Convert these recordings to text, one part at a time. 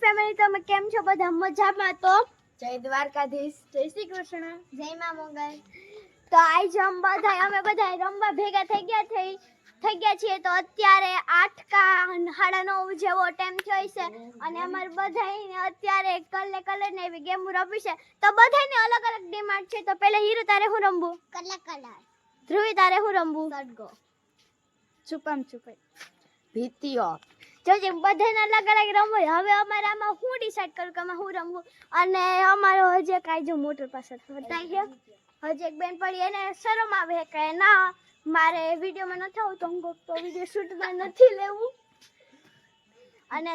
Family, તમે કેમ છો? બધા મજામાં? તો જય દ્વારકાધીશ, જય શ્રી કૃષ્ણ, જય મા મોગલ. તો આજે અમે બધા રમવા ભેગા થઈ ગયા છીએ. તો અત્યારે 8 કા 9:30 જેવો ટાઈમ થયો છે અને અમાર બધાને અત્યારે કલર ને એવી ગેમ રમવી છે. તો બધાને અલગ અલગ ડિમાન્ડ છે. તો પહેલા હીરો, તારે હું રમવું? કલર. ધ્રુવી, તારે હું રમવું? સડગો. છુપમ છુપાઈ, ભીતિયો. જોજે બધાને અલગ અલગ રમવું. હવે અમારે આમાં હું ડિસાઈડ કરું કે આમાં હું રમવું. અને અમારો હજી કાંઈ જો મોટર પાછળ બતાવી છે. હજી એક બેન પડી, એને શરમ આવે કે ના મારે વિડીયોમાં નથી આવતું, હું તો વિડીયો શૂટમાં નથી લેવું. અને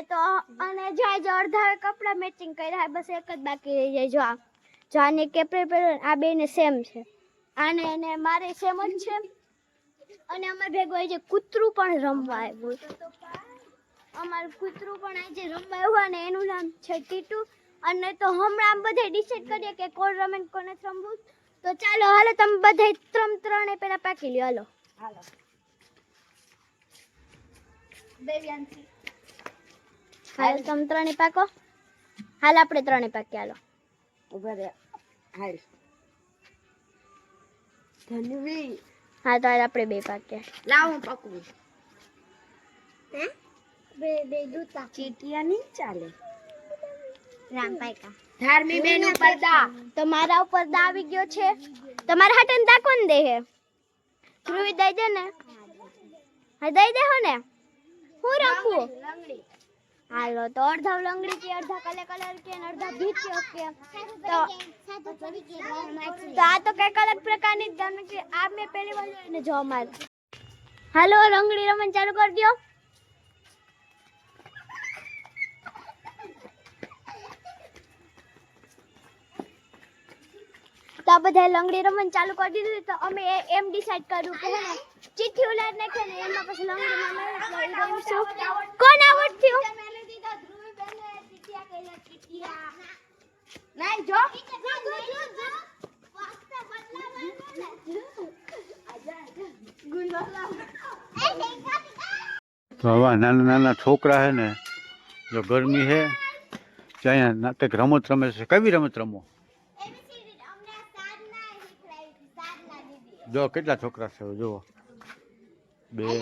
જો અડધા કપડા મેચિંગ કર્યા, બસ એક જ બાકી રહી જાય. જો આને કેપરે પહેરો, આ બેને સેમ છે. આને અને મારે સેમ જ છે. અને અમારે ભેગું જે કૂતરું પણ રમવા આવ્યું. અમારું કૂતરું પણ આજે રમવા આવ્યું અને એનું નામ છે ટીટુ. અને તો હમણાં બધે ડિસાઈડ કરીએ કે કોણ રમે કોને રમવું. તો ચાલો, હાલો તમે બધા ત્રણે પેલા પાકી લ્યો. હાલો દેવ્યાંશી, હાલ તમે ત્રણે પાકો. હાલ આપણે ત્રણે પાકી. હાલો ઉભા રહે. હાલ ધનવી. હા તો હાલ આપણે બે પાક્યા. લાવ હું પાકું. હે બે દૂતા ચીટિયા નહીં ચાલે. રામ પાકા ધાર્મી બેન ઉપર દા. તમારા ઉપર દા આવી ગયો છે. તમારા હાટન દા કોણ દે હે? ધ્રુવી દઈ દે ને. હા દઈ દે હો ને. હું રાખું હાલો. તો અડધા લંગડી કે અડધા કલર કે અડધા ભીત્યો કે. તો આ તો કઈક અલગ પ્રકારની ગેમ છે. આ મેં પહેલી વાર જોઈને જો અમાર. હાલો રંગડી રમણ ચાલુ કરી દો. તો બધા લંગડી રમણ ચાલુ કરી દીધું. તો અમે એમ ડિસાઈડ કર્યું કે હે ચીઠી ઉલાડ નાખે ને એમાં પછી લંગડીમાં મેળશું. કોણ આવડ્યું? ધ્રુવી બેને ચીઠિયા કઈલા. ચીઠિયા નહીં જો વાસ્તા તો આવા નાના નાના છોકરા છે ને, જો ગરમી છે ત્યાં કંઈક રમત રમે છે. કેવી રમત રમો? જો કેટલા છોકરા છે, જુઓ 2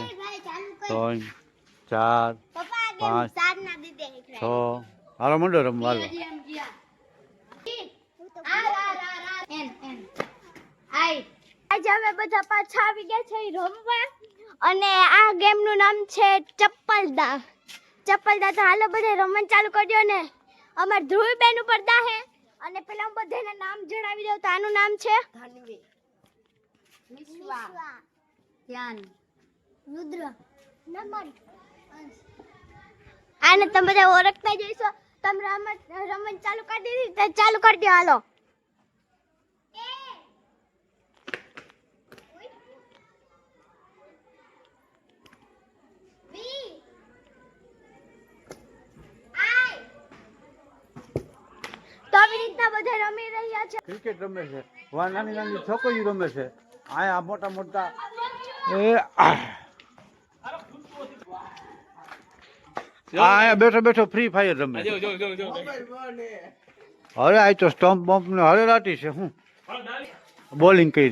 3 4 5 6. હાલો મંડો રમવા. હાલો આજે અમે બધા પાછા આવી ગયા છે રમવા. અને આ ગેમ નું નામ છે ચપ્પલદા. તો હાલો બધા રમણ ચાલુ કરી દો ને. અમાર ધ્રુવી બેન ઉપર દા હે. અને પેલા હું બધાના નામ જણાવી દઉં. તો આનું નામ છે ધનવી, વિશ્વા, ધ્યાન, રુદ્ર, નમન. આને તમે બધા ઓળખતા જઈશો. તમે રમણ ચાલુ કરી દીધી તો ચાલુ કરી દો. હાલો તો આવી રીતના બધા રમી રહ્યા છે. ક્રિકેટ રમે છે. વા નાની નાની છોકરીઓ રમે છે. આ મોટા મોટા બેઠો બેઠો ફ્રી ફાયર રમે. અરે આ તો સ્ટમ્પ બમ્પ ને હરે રાટી છે. હું બોલિંગ કરી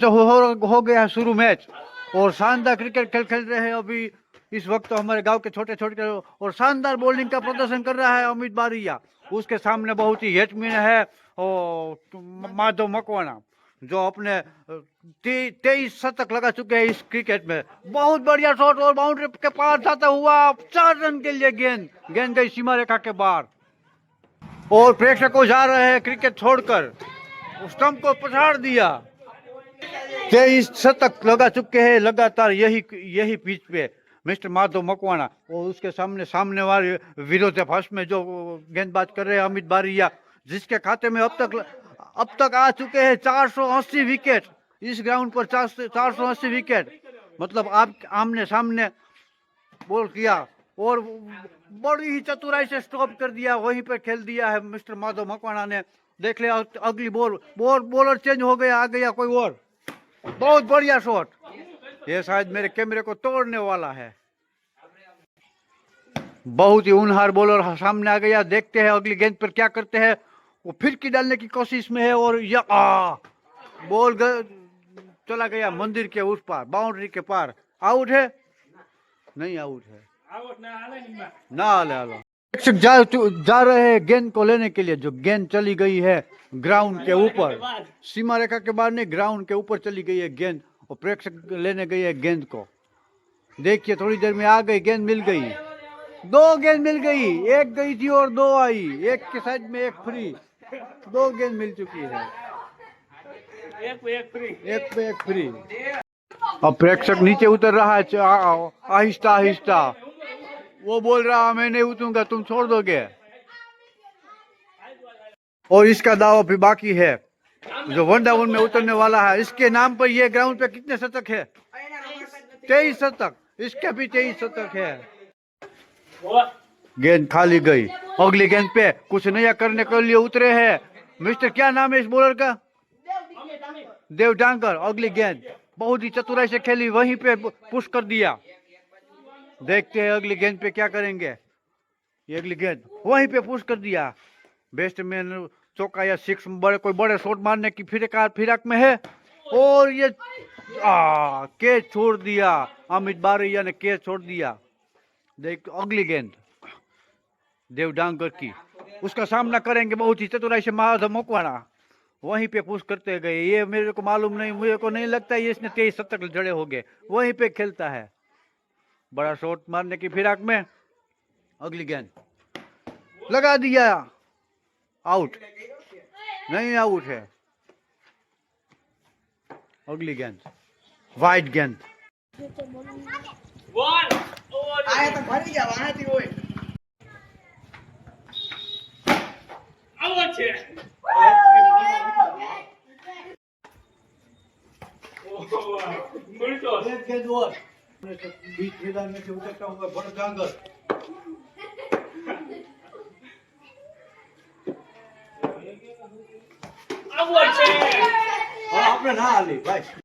तो हो गया शुरू मैच और शानदार क्रिकेट खेल रहे हैं अभी इस वक्त तो हमारे गांव के छोटे छोटे और शानदार बॉलिंग का प्रदर्शन कर रहा है अमित बारिया. उसके सामने बहुत ही हेटमीन है और माधव मकवाना जो अपने 23 शतक लगा चुके हैं इस क्रिकेट में. बहुत बढ़िया शॉट और बाउंड्री के पार जाता हुआ 4 रन के लिए गेंद गई सीमा रेखा के बाहर. और प्रेक्षकों जा रहे हैं क्रिकेट छोड़कर. स्टंप को पछाड़ दिया. 23 शतक लगा चुके हैं लगातार यही पिच पे मिस्टर माधव मकवाना. और उसके सामने वाले विरोधाभास में जो गेंदबाज कर रहे हैं अमित बारिया, जिसके खाते में अब तक आ चुके हैं 480 विकेट. इस ग्राउंड पर 480 विकेट. मतलब आप आमने सामने बॉल किया और बड़ी ही चतुराई से स्टॉप कर दिया. वहीं पर खेल दिया है मिस्टर माधव मकवाना ने. देख लिया अगली बॉलर चेंज हो गया, आ गया कोई और. बहुत बढ़िया शॉट. ये शायद मेरे कैमरे को तोड़ने वाला है। बहुत ही होनहार बॉलर सामने आ गया। देखते हैं अगली गेंद पर क्या करते हैं। वो फिरकी डालने की कोशिश में है और बॉल चला गया मंदिर के उस पार, बाउंड्री के पार। आउट है? नहीं आउट है। ना हाले प्रेक्षक जा रहे हैं गेंद को लेने के लिए। जो गेंद चली गई है ग्राउंड के ऊपर, सीमा रेखा के बाहर नहीं, ग्राउंड के ऊपर चली गई है गेंद और प्रेक्षक लेने गई है गेंद को। देखिए थोड़ी देर में आ गई, गेंद मिल गई। 2 गेंद मिल गई, एक गई थी और 2 आई। एक के साइड में एक फ्री, 2 गेंद मिल चुकी है। एक पे एक फ्री। अब प्रेक्षक नीचे उतर रहा है आहिस्ता आहिस्ता। वो बोल रहा मैं नहीं उतरूंगा, तुम छोड़ दोगे। और इसका दाव अभी बाकी है, जो 1 डाउन में उतरने वाला है। इसके नाम पर ये ग्राउंड पे कितने शतक है? 23 शतक। इसके भी 23 शतक है। गेंद खाली गई। अगली गेंद पे कुछ नया करने के लिए उतरे हैं मिस्टर, क्या नाम है इस बॉलर का? देव डांगर। अगली गेंद बहुत ही चतुराई से खेली, वहीं पे पुश कर दिया। देखते हैं अगली गेंद पे क्या करेंगे। ये अगली गेंद वहीं पे पुश कर दिया। बैट्समैन चौका या 6 कोई बड़े शॉट मारने की फिराक में है और ये कैच छोड़ दिया। अमित बारैया ने कैच छोड़ दिया। देख अगली गेंद देव डांगर की, उसका सामना करेंगे बहुत ही चतुराई से माधव मकवाना। वहीं पे पुश करते गए। ये मेरे को मालूम नहीं, मुझे को नहीं लगता ये इसने 23 शतक जड़े हो गए। वहीं पे खेलता है बड़ा शॉट मारने की फिराक में। अगली गेंद लगा दिया। आउट नहीं, आउट है। अगली गेंद वाइड गेंद। एक गेंद और बीच मैदान में से उतरता हुआ बड़ा डांगर। આપણે ના હાલી ભાઈ।